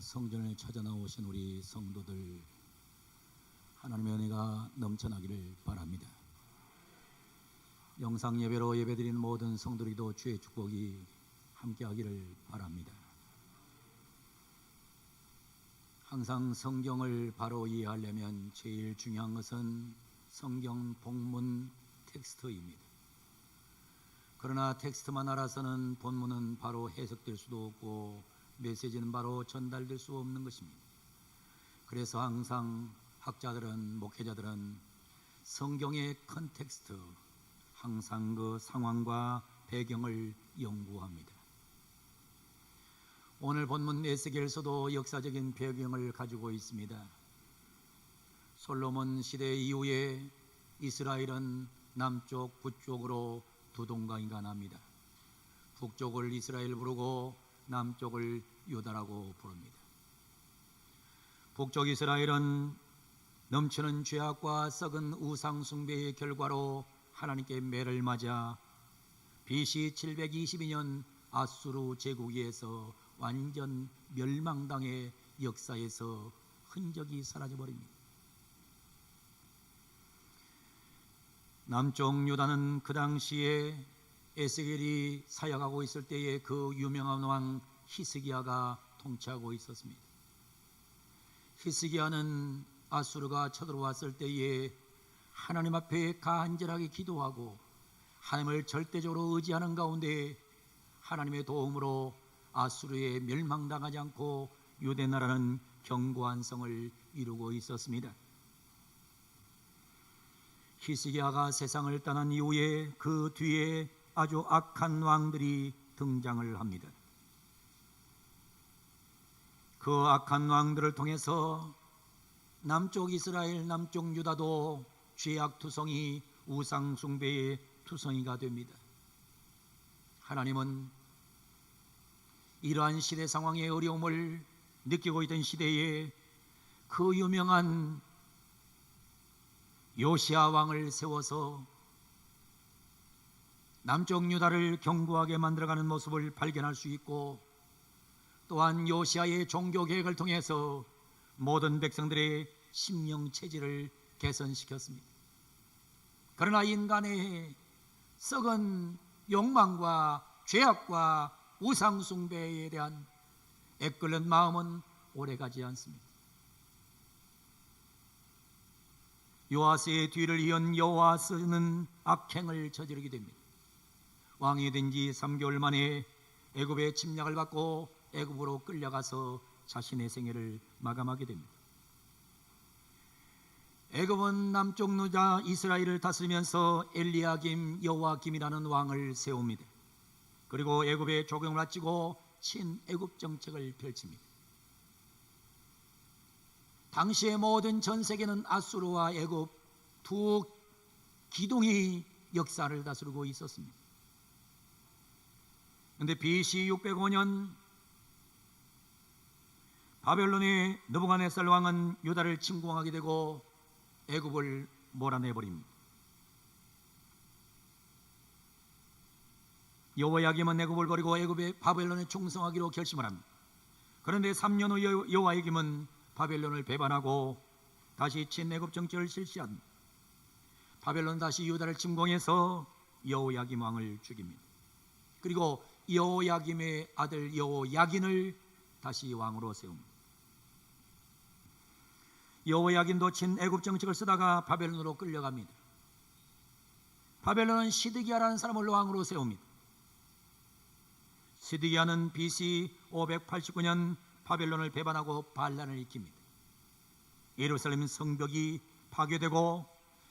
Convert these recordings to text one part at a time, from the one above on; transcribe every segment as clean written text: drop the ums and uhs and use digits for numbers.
성전을 찾아 나오신 우리 성도들 하나님의 은혜가 넘쳐나기를 바랍니다. 영상 예배로 예배드리는 모든 성도들도 주의 축복이 함께하기를 바랍니다. 항상 성경을 바로 이해하려면 제일 중요한 것은 성경 본문 텍스트입니다. 그러나 텍스트만 알아서는 본문은 바로 해석될 수도 없고 메시지는 바로 전달될 수 없는 것입니다. 그래서 항상 학자들은, 목회자들은 성경의 컨텍스트, 항상 그 상황과 배경을 연구합니다. 오늘 본문 에스겔서도 역사적인 배경을 가지고 있습니다. 솔로몬 시대 이후에 이스라엘은 남쪽, 북쪽으로 두 동강이가 납니다. 북쪽을 이스라엘 부르고 남쪽을 유다라고 부릅니다. 북쪽 이스라엘은 넘치는 죄악과 썩은 우상 숭배의 결과로 하나님께 매를 맞아 BC 722년 아수르 제국에서 완전 멸망당의 역사에서 흔적이 사라져버립니다. 남쪽 유다는 그 당시에 에스겔이 사역하고 있을 때에 그 유명한 왕 히스기야가 통치하고 있었습니다. 히스기야는 아수르가 쳐들어왔을 때에 하나님 앞에 간절하게 기도하고 하나님을 절대적으로 의지하는 가운데 하나님의 도움으로 아수르에 멸망당하지 않고 유대 나라는 견고한 성을 이루고 있었습니다. 히스기야가 세상을 떠난 이후에 그 뒤에 아주 악한 왕들이 등장을 합니다. 그 악한 왕들을 통해서 남쪽 이스라엘, 남쪽 유다도 죄악 투성이, 우상 숭배의 투성이가 됩니다. 하나님은 이러한 시대 상황의 어려움을 느끼고 있던 시대에 그 유명한 요시야 왕을 세워서 남쪽 유다를 견고하게 만들어가는 모습을 발견할 수 있고, 또한 요시야의 종교 개혁을 통해서 모든 백성들의 심령 체질을 개선시켰습니다. 그러나 인간의 썩은 욕망과 죄악과 우상 숭배에 대한 애끓는 마음은 오래가지 않습니다. 요아스의 뒤를 이은 요아스는 악행을 저지르게 됩니다. 왕이 된 지 3개월 만에 애굽의 침략을 받고 애굽으로 끌려가서 자신의 생애를 마감하게 됩니다. 애굽은 남쪽 유다 이스라엘을 다스리면서 엘리야김, 여호야김이라는 왕을 세웁니다. 그리고 애굽의 조경을 바치고 친애굽 정책을 펼칩니다. 당시의 모든 전 세계는 아수르와 애굽 두 기둥이 역사를 다스리고 있었습니다. 그런데 BC 605년 바벨론의 느부갓네살 왕은 유다를 침공하게 되고 애굽을 몰아내버립니다. 여호야김은 애굽을 버리고 애굽의 바벨론에 충성하기로 결심을 합니다. 그런데 3년 후 여호야김은 바벨론을 배반하고 다시 친애굽 정책을 실시합니다. 바벨론 다시 유다를 침공해서 여호야김 왕을 죽입니다. 그리고 여호야김의 아들 여호야긴을 다시 왕으로 세웁니다. 여호야긴도 친애굽 정책을 쓰다가 바벨론으로 끌려갑니다. 바벨론은 시드기야라는 사람을 왕으로 세웁니다. 시드기야는 BC 589년 바벨론을 배반하고 반란을 일으킵니다. 예루살렘 성벽이 파괴되고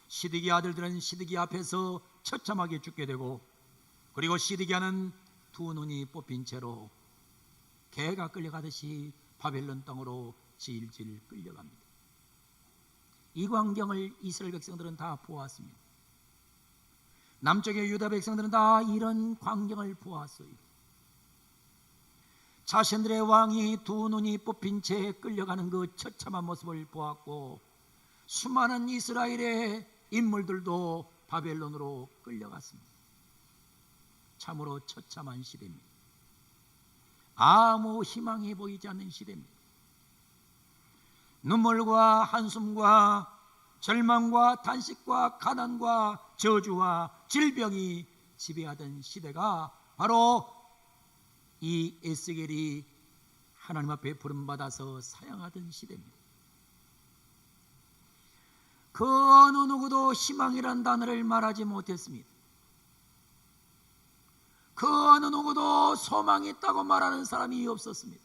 시드기야 아들들은 시드기야 앞에서 처참하게 죽게 되고, 그리고 시드기야는 두 눈이 뽑힌 채로 개가 끌려가듯이 바벨론 땅으로 질질 끌려갑니다. 이 광경을 이스라엘 백성들은 다 보았습니다. 남쪽의 유다 백성들은 다 이런 광경을 보았어요. 자신들의 왕이 두 눈이 뽑힌 채 끌려가는 그 처참한 모습을 보았고, 수많은 이스라엘의 인물들도 바벨론으로 끌려갔습니다. 참으로 처참한 시대입니다. 아무 희망이 보이지 않는 시대입니다. 눈물과 한숨과 절망과 탄식과 가난과 저주와 질병이 지배하던 시대가 바로 이 에스겔이 하나님 앞에 부름받아서 사역하던 시대입니다. 그 어느 누구도 희망이란 단어를 말하지 못했습니다. 그 어느 누구도 소망이 있다고 말하는 사람이 없었습니다.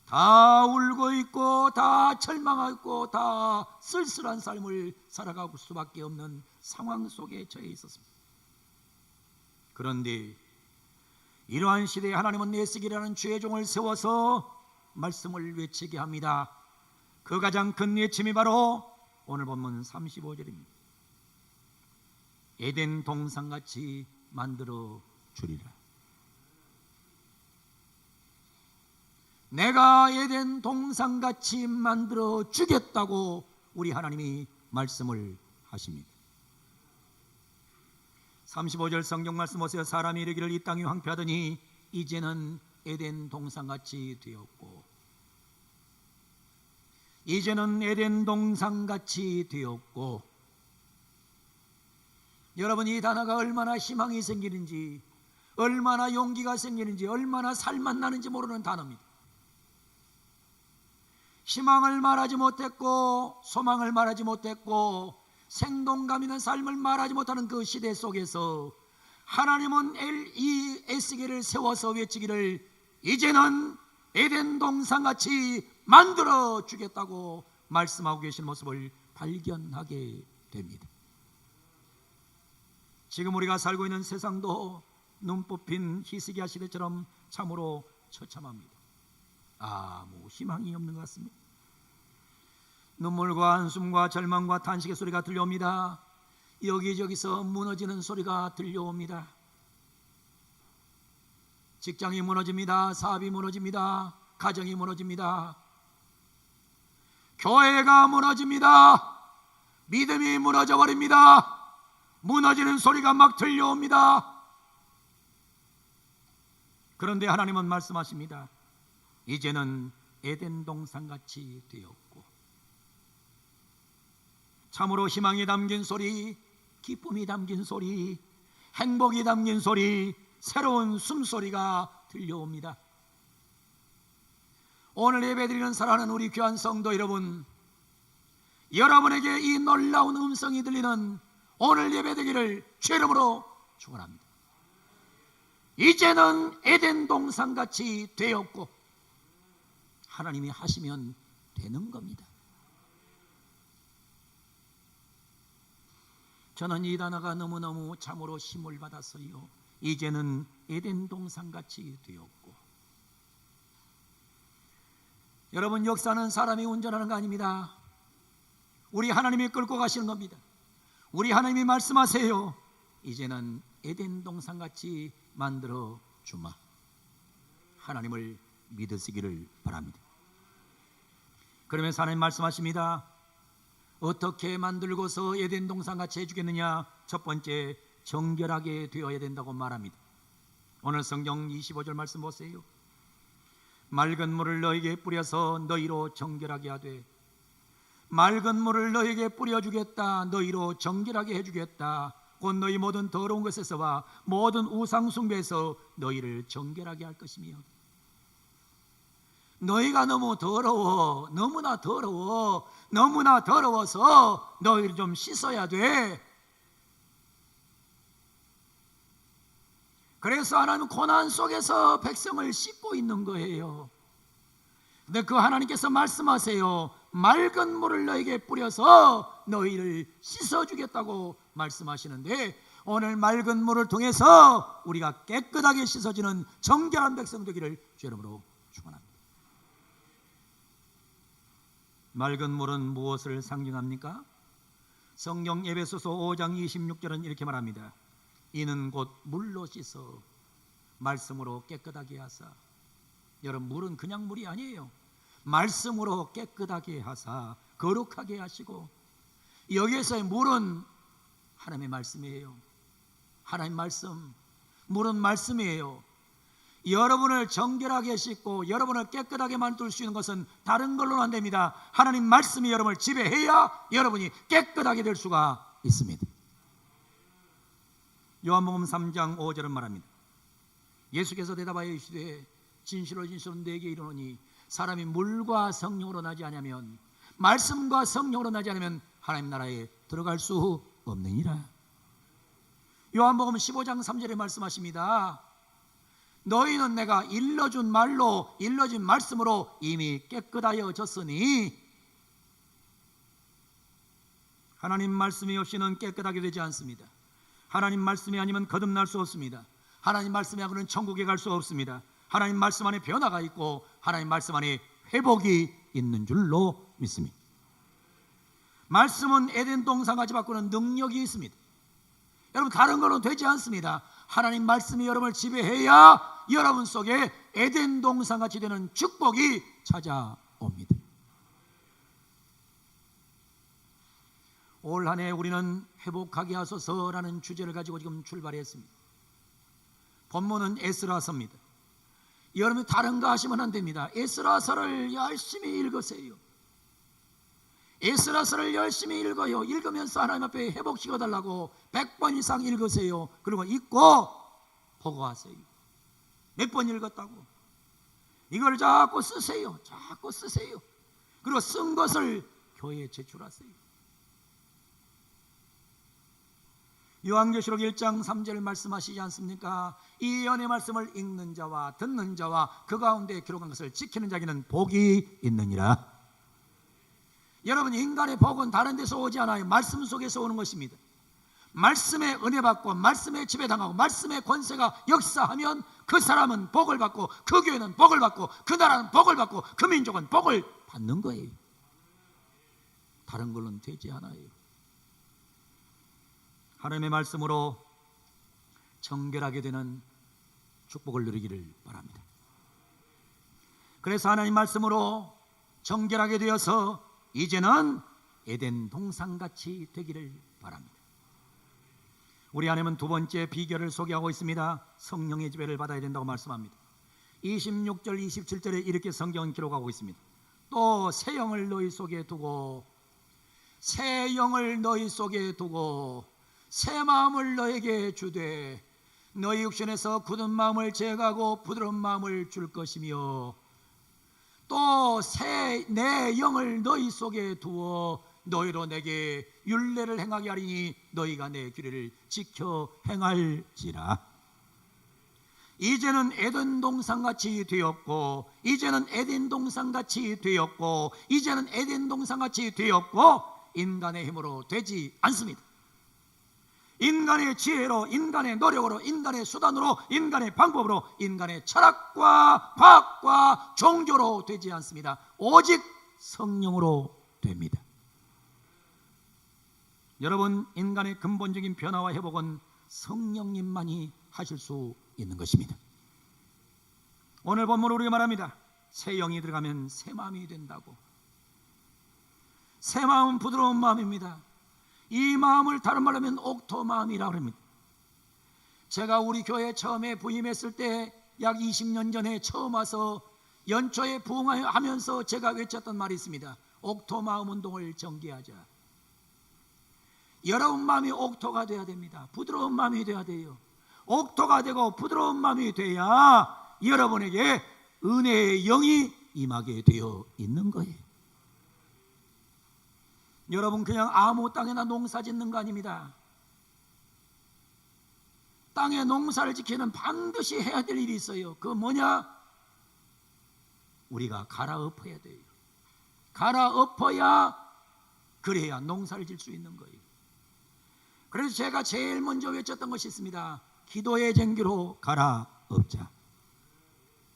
다 울고 있고 다 절망하고 있고 다 쓸쓸한 삶을 살아갈 수밖에 없는 상황 속에 처해 있었습니다. 그런데 이러한 시대에 하나님은 에스겔이라는 주의 종을 세워서 말씀을 외치게 합니다. 그 가장 큰 외침이 바로 오늘 본문 35절입니다. 에덴 동산같이 만들어 주리라. 내가 에덴 동산같이 만들어 주겠다고 우리 하나님이 말씀을 하십니다. 35절 성경 말씀 보세요. 사람이 이르기를 이 땅이 황폐하더니 이제는 에덴 동산같이 되었고, 이제는 에덴 동산같이 되었고. 여러분, 이 단어가 얼마나 희망이 생기는지, 얼마나 용기가 생기는지, 얼마나 살맛 나는지 모르는 단어입니다. 희망을 말하지 못했고 소망을 말하지 못했고 생동감 있는 삶을 말하지 못하는 그 시대 속에서 하나님은 이 에스겔을 세워서 외치기를 이제는 에덴 동산같이 만들어 주겠다고 말씀하고 계신 모습을 발견하게 됩니다. 지금 우리가 살고 있는 세상도 눈 뽑힌 히스기야 시대처럼 참으로 처참합니다. 아무 희망이 없는 것 같습니다. 눈물과 한숨과 절망과 탄식의 소리가 들려옵니다. 여기저기서 무너지는 소리가 들려옵니다. 직장이 무너집니다. 사업이 무너집니다. 가정이 무너집니다. 교회가 무너집니다. 믿음이 무너져 버립니다. 무너지는 소리가 막 들려옵니다. 그런데 하나님은 말씀하십니다. 이제는 에덴 동산같이 되었고, 참으로 희망이 담긴 소리, 기쁨이 담긴 소리, 행복이 담긴 소리, 새로운 숨소리가 들려옵니다. 오늘 예배드리는 사랑하는 우리 귀한 성도 여러분, 여러분에게 이 놀라운 음성이 들리는 오늘 예배되기를 주의 이름으로 축원합니다. 이제는 에덴 동산같이 되었고, 하나님이 하시면 되는 겁니다. 저는 이 단어가 너무너무 참으로 힘을 받았어요. 이제는 에덴 동산같이 되었고. 여러분, 역사는 사람이 운전하는 거 아닙니다. 우리 하나님이 끌고 가시는 겁니다. 우리 하나님이 말씀하세요. 이제는 에덴 동산같이 만들어 주마. 하나님을 믿으시기를 바랍니다. 그러면서 하나님 말씀하십니다. 어떻게 만들고서 에덴 동산같이 해주겠느냐? 첫 번째, 정결하게 되어야 된다고 말합니다. 오늘 성경 25절 말씀 보세요. 맑은 물을 너에게 뿌려서 너희로 정결하게 하되, 맑은 물을 너에게 뿌려주겠다. 너희로 정결하게 해주겠다. 곧 너희 모든 더러운 것에서와 모든 우상 숭배에서 너희를 정결하게 할 것이며, 너희가 너무 더러워, 너무나 더러워, 너무나 더러워서 너희를 좀 씻어야 돼. 그래서 하나님은 고난 속에서 백성을 씻고 있는 거예요. 근데 그 하나님께서 말씀하세요. 맑은 물을 너에게 뿌려서 너희를 씻어주겠다고 말씀하시는데, 오늘 맑은 물을 통해서 우리가 깨끗하게 씻어지는 정결한 백성 되기를 주의 이름으로 축원합니다. 맑은 물은 무엇을 상징합니까? 성경 에베소서 5장 26절은 이렇게 말합니다. 이는 곧 물로 씻어 말씀으로 깨끗하게 하사. 여러분, 물은 그냥 물이 아니에요. 말씀으로 깨끗하게 하사 거룩하게 하시고, 여기에서의 물은 하나님의 말씀이에요. 하나님 말씀, 물은 말씀이에요. 여러분을 정결하게 씻고 여러분을 깨끗하게 만들 수 있는 것은 다른 걸로는 안 됩니다. 하나님 말씀이 여러분을 지배해야 여러분이 깨끗하게 될 수가 있습니다. 요한복음 3장 5절은 말합니다. 예수께서 대답하여 이르시되 진실로 진실로 내게 이르노니 사람이 물과 성령으로 나지 않으면, 말씀과 성령으로 나지 않으면 하나님 나라에 들어갈 수 없느니라. 요한복음 15장 3절에 말씀하십니다. 너희는 내가 일러준 말로, 일러진 말씀으로 이미 깨끗하여졌으니, 하나님 말씀이 없이는 깨끗하게 되지 않습니다. 하나님 말씀이 아니면 거듭날 수 없습니다. 하나님 말씀이 아니면 천국에 갈 수 없습니다. 하나님 말씀 안에 변화가 있고 하나님 말씀 안에 회복이 있는 줄로 믿습니다. 말씀은 에덴 동산같이 바꾸는 능력이 있습니다. 여러분, 다른 걸로 되지 않습니다. 하나님 말씀이 여러분을 지배해야 여러분 속에 에덴 동산같이 되는 축복이 찾아옵니다. 올 한 해 우리는 회복하게 하소서라는 주제를 가지고 지금 출발했습니다. 본문은 에스라서입니다. 여러분이 다른 거 하시면 안 됩니다. 에스라서를 열심히 읽으세요. 에스라서를 열심히 읽어요. 읽으면서 하나님 앞에 회복시켜달라고 100번 이상 읽으세요. 그리고 읽고 보고하세요. 몇 번 읽었다고? 이걸 자꾸 쓰세요. 자꾸 쓰세요. 그리고 쓴 것을 교회에 제출하세요. 요한계시록 1장 3절 말씀하시지 않습니까? 이 예언의 말씀을 읽는 자와 듣는 자와 그 가운데 기록한 것을 지키는 자에게는 복이 있느니라. 여러분, 인간의 복은 다른 데서 오지 않아요. 말씀 속에서 오는 것입니다. 말씀의 은혜 받고 말씀의 지배당하고 말씀의 권세가 역사하면 그 사람은 복을 받고 그 교회는 복을 받고 그 나라는 복을 받고 그 민족은 복을 받는 거예요. 다른 걸로는 되지 않아요. 하나님의 말씀으로 정결하게 되는 축복을 누리기를 바랍니다. 그래서 하나님 말씀으로 정결하게 되어서 이제는 에덴 동산같이 되기를 바랍니다. 우리 하나님은 두 번째 비결을 소개하고 있습니다. 성령의 지배를 받아야 된다고 말씀합니다. 26절 27절에 이렇게 성경은 기록하고 있습니다. 또 새 영을 너희 속에 두고, 새 영을 너희 속에 두고 새 마음을 너에게 주되 너희 육신에서 굳은 마음을 제거하고 부드러운 마음을 줄 것이며, 또 새 내 영을 너희 속에 두어 너희로 내게 율례를 행하게 하리니 너희가 내 규례를 지켜 행할지라. 이제는 에덴 동산같이 되었고, 이제는 에덴 동산같이 되었고, 이제는 에덴 동산같이 되었고, 인간의 힘으로 되지 않습니다. 인간의 지혜로, 인간의 노력으로, 인간의 수단으로, 인간의 방법으로, 인간의 철학과 과학과 종교로 되지 않습니다. 오직 성령으로 됩니다. 여러분, 인간의 근본적인 변화와 회복은 성령님만이 하실 수 있는 것입니다. 오늘 본문으로 우리가 말합니다. 새 영이 들어가면 새 마음이 된다고. 새 마음은 부드러운 마음입니다. 이 마음을 다른 말로 하면 옥토 마음이라고 합니다. 제가 우리 교회에 처음에 부임했을 때 약 20년 전에 처음 와서 연초에 부흥하면서 제가 외쳤던 말이 있습니다. 옥토 마음 운동을 전개하자. 여러분 마음이 옥토가 돼야 됩니다. 부드러운 마음이 돼야 돼요. 옥토가 되고 부드러운 마음이 돼야 여러분에게 은혜의 영이 임하게 되어 있는 거예요. 여러분, 그냥 아무 땅에나 농사 짓는 거 아닙니다. 땅에 농사를 지키는 반드시 해야 될 일이 있어요. 그거 뭐냐? 우리가 갈아엎어야 돼요. 갈아엎어야 그래야 농사를 질 수 있는 거예요. 그래서 제가 제일 먼저 외쳤던 것이 있습니다. 기도의 쟁기로 갈아엎자.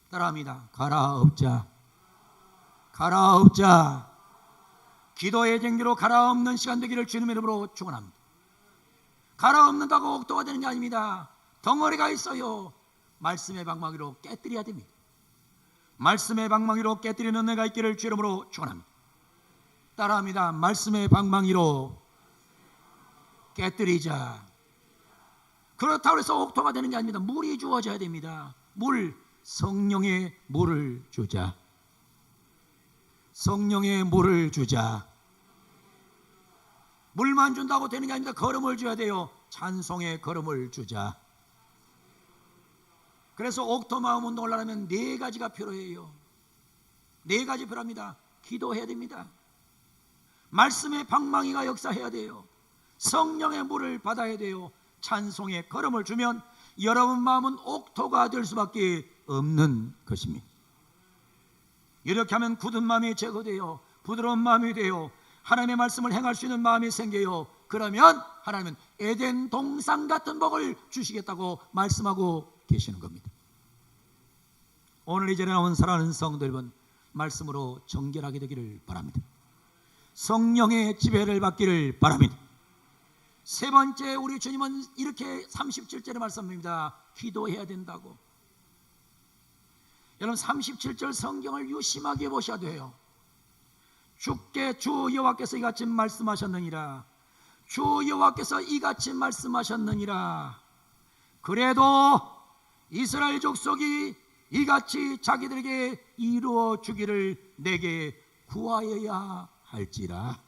따라합니다. 갈아엎자. 갈아엎자. 기도의 쟁기로 갈아엎는 시간 되기를 주님의 이름으로 축원합니다. 갈아엎는다고 옥토가 되는 게 아닙니다. 덩어리가 있어요. 말씀의 방망이로 깨뜨려야 됩니다. 말씀의 방망이로 깨뜨리는 은혜가 있기를 주 이름으로 축원합니다. 따라합니다. 말씀의 방망이로 깨뜨리자. 그렇다고 해서 옥토가 되는 게 아닙니다. 물이 주어져야 됩니다. 물, 성령의 물을 주자. 성령의 물을 주자. 물만 준다고 되는 게 아닙니다. 걸음을 줘야 돼요. 찬송의 걸음을 주자. 그래서 옥토 마음 운동을 하려면 4가지가 필요해요. 4가지 필요합니다. 기도해야 됩니다. 말씀의 방망이가 역사해야 돼요. 성령의 물을 받아야 돼요. 찬송의 걸음을 주면 여러분 마음은 옥토가 될 수밖에 없는 것입니다. 이렇게 하면 굳은 마음이 제거돼요. 부드러운 마음이 돼요. 하나님의 말씀을 행할 수 있는 마음이 생겨요. 그러면 하나님은 에덴 동산 같은 복을 주시겠다고 말씀하고 계시는 겁니다. 오늘 이 자리에 나온 사랑하는 성도 여러분, 말씀으로 정결하게 되기를 바랍니다. 성령의 지배를 받기를 바랍니다. 세 번째, 우리 주님은 이렇게 37절에 말씀합니다. 기도해야 된다고. 여러분 37절 성경을 유심하게 보셔야 돼요. 주께 주 여호와께서 이같이 말씀하셨느니라. 주 여호와께서 이같이 말씀하셨느니라. 그래도 이스라엘 족속이 이같이 자기들에게 이루어 주기를 내게 구하여야 할지라.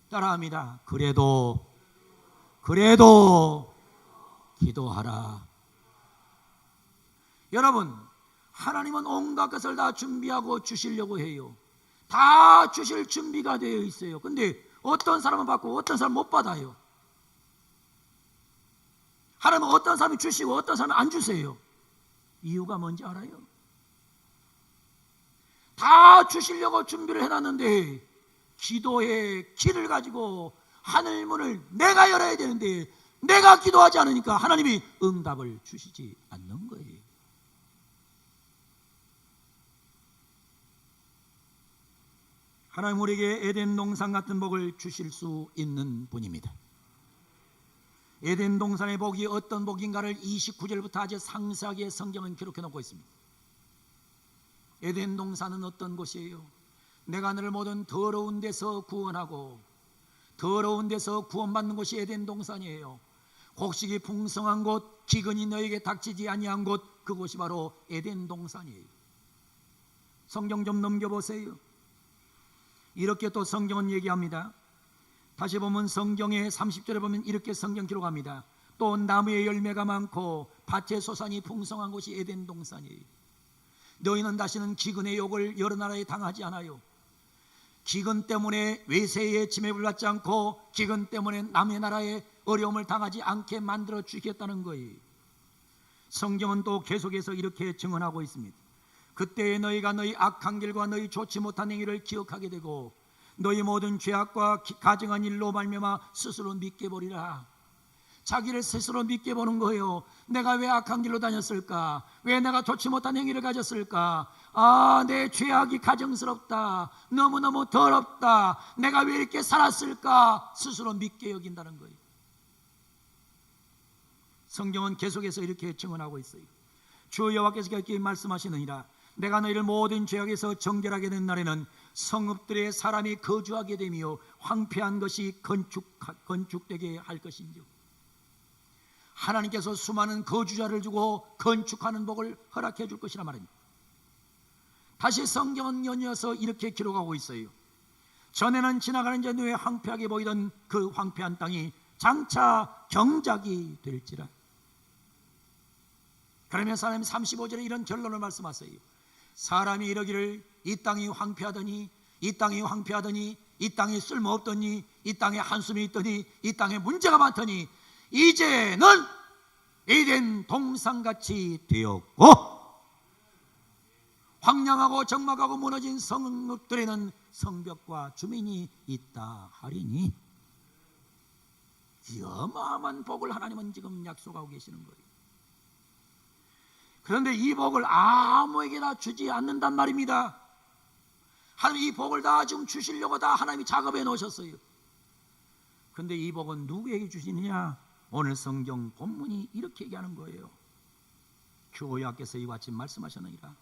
따라합니다. 그래도 기도하라. 여러분, 하나님은 온갖 것을 다 준비하고 주시려고 해요. 다 주실 준비가 되어 있어요. 근데 어떤 사람은 받고 어떤 사람은 못 받아요. 하나님은 어떤 사람이 주시고 어떤 사람은 안 주세요. 이유가 뭔지 알아요? 다 주시려고 준비를 해놨는데 기도의 길을 가지고 하늘문을 내가 열어야 되는데 내가 기도하지 않으니까 하나님이 응답을 주시지 않는 거예요. 하나님 우리에게 에덴 동산 같은 복을 주실 수 있는 분입니다. 에덴 동산의 복이 어떤 복인가를 29절부터 아주 상세하게 성경은 기록해 놓고 있습니다. 에덴 동산은 어떤 곳이에요? 내가 너를 모든 더러운 데서 구원하고 더러운 데서 구원받는 곳이 에덴 동산이에요. 곡식이 풍성한 곳, 기근이 너에게 닥치지 아니한 곳, 그곳이 바로 에덴 동산이에요. 성경 좀 넘겨보세요. 이렇게 또 성경은 얘기합니다. 다시 보면 성경의 30절에 보면 이렇게 성경 기록합니다. 또 나무의 열매가 많고 밭의 소산이 풍성한 곳이 에덴 동산이에요. 너희는 다시는 기근의 욕을 여러 나라에 당하지 않아요. 기근 때문에 외세의 침입을 받지 않고 기근 때문에 남의 나라에 어려움을 당하지 않게 만들어 주겠다는 거예요. 성경은 또 계속해서 이렇게 증언하고 있습니다. 그때 너희가 너희 악한 길과 너희 좋지 못한 행위를 기억하게 되고 너희 모든 죄악과 가증한 일로 말미암아 스스로 믿게 보리라. 자기를 스스로 믿게 보는 거예요. 내가 왜 악한 길로 다녔을까? 왜 내가 좋지 못한 행위를 가졌을까? 아, 내 죄악이 가증스럽다. 너무너무 더럽다. 내가 왜 이렇게 살았을까? 스스로 믿게 여긴다는 거예요. 성경은 계속해서 이렇게 증언하고 있어요. 주 여호와께서 이렇게 말씀하시느니라. 내가 너희를 모든 죄악에서 정결하게 된 날에는 성읍들의 사람이 거주하게 되며 황폐한 것이 건축되게 할 것인지요. 하나님께서 수많은 거주자를 주고 건축하는 복을 허락해 줄 것이라 말입니다. 다시 성경은 연이어서 이렇게 기록하고 있어요. 전에는 지나가는 자 눈에 황폐하게 보이던 그 황폐한 땅이 장차 경작이 될지라. 그러면서 하나님 35절에 이런 결론을 말씀하세요. 사람이 이러기를 이 땅이 황폐하더니 이 땅이 황폐하더니 이 땅이 쓸모없더니 이 땅에 한숨이 있더니 이 땅에 문제가 많더니 이제는 에덴 동산같이 되었고 황량하고 적막하고 무너진 성읍들에는 성벽과 주민이 있다 하리니. 이 어마어마한 복을 하나님은 지금 약속하고 계시는 거예요. 그런데 이 복을 아무에게나 주지 않는단 말입니다. 하나님 이 복을 다 지금 주시려고 다 하나님이 작업해 놓으셨어요. 그런데 이 복은 누구에게 주시느냐? 오늘 성경 본문이 이렇게 얘기하는 거예요. 주 여호와께서 이와 같이 말씀하셨느니라.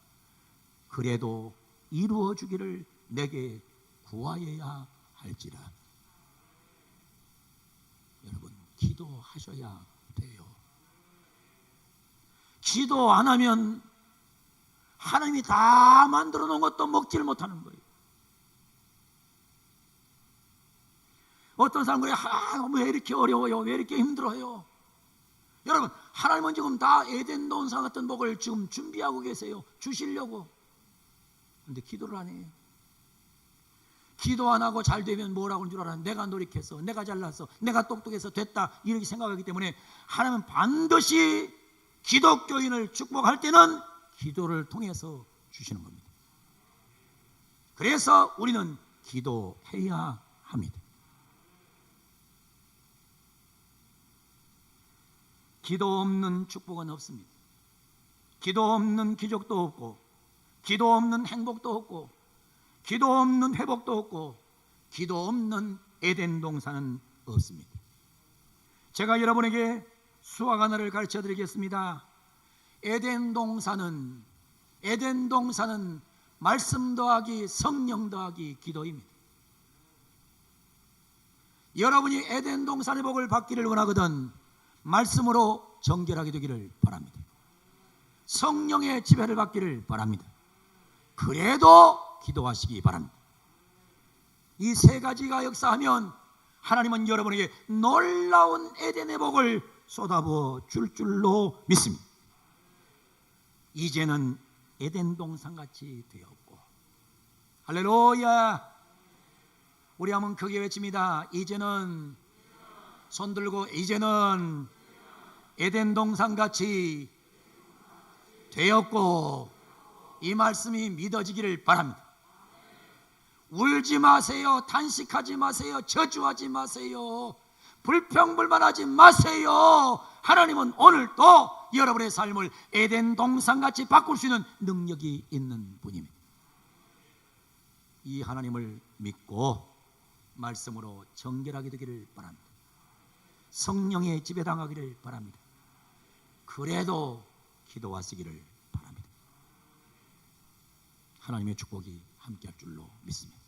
그래도 이루어 주기를 내게 구하여야 할지라. 여러분 기도하셔야 돼요. 기도 안 하면 하나님이 다 만들어 놓은 것도 먹지를 못하는 거예요. 어떤 사람들이 왜 이렇게 어려워요? 왜 이렇게 힘들어요? 여러분, 하나님은 지금 다 에덴 동산 같은 복을 지금 준비하고 계세요. 주시려고. 근데 기도를 안 해요. 기도 안 하고 잘 되면 뭐라고 하는 줄 알아요? 내가 노력해서, 내가 잘나서, 내가 똑똑해서 됐다, 이렇게 생각하기 때문에 하나님은 반드시 기독교인을 축복할 때는 기도를 통해서 주시는 겁니다. 그래서 우리는 기도해야 합니다. 기도 없는 축복은 없습니다. 기도 없는 기적도 없고, 기도 없는 행복도 없고, 기도 없는 회복도 없고, 기도 없는 에덴 동산은 없습니다. 제가 여러분에게 수학 하나를 가르쳐 드리겠습니다. 에덴 동산은 말씀 더하기 성령 더하기 기도입니다. 여러분이 에덴 동산의 복을 받기를 원하거든 말씀으로 정결하게 되기를 바랍니다. 성령의 지배를 받기를 바랍니다. 그래도 기도하시기 바랍니다. 이 세 가지가 역사하면 하나님은 여러분에게 놀라운 에덴의 복을 쏟아부어 줄 줄로 믿습니다. 이제는 에덴 동산같이 되었고, 할렐루야. 우리 한번 크게 외칩니다. 이제는, 손 들고, 이제는 에덴 동산같이 되었고, 이 말씀이 믿어지기를 바랍니다. 울지 마세요. 단식하지 마세요. 저주하지 마세요. 불평불만하지 마세요. 하나님은 오늘도 여러분의 삶을 에덴 동산같이 바꿀 수 있는 능력이 있는 분입니다. 이 하나님을 믿고 말씀으로 정결하게 되기를 바랍니다. 성령의 지배당하기를 바랍니다. 그래도 기도하시기를 바랍니다. 하나님의 축복이 함께할 줄로 믿습니다.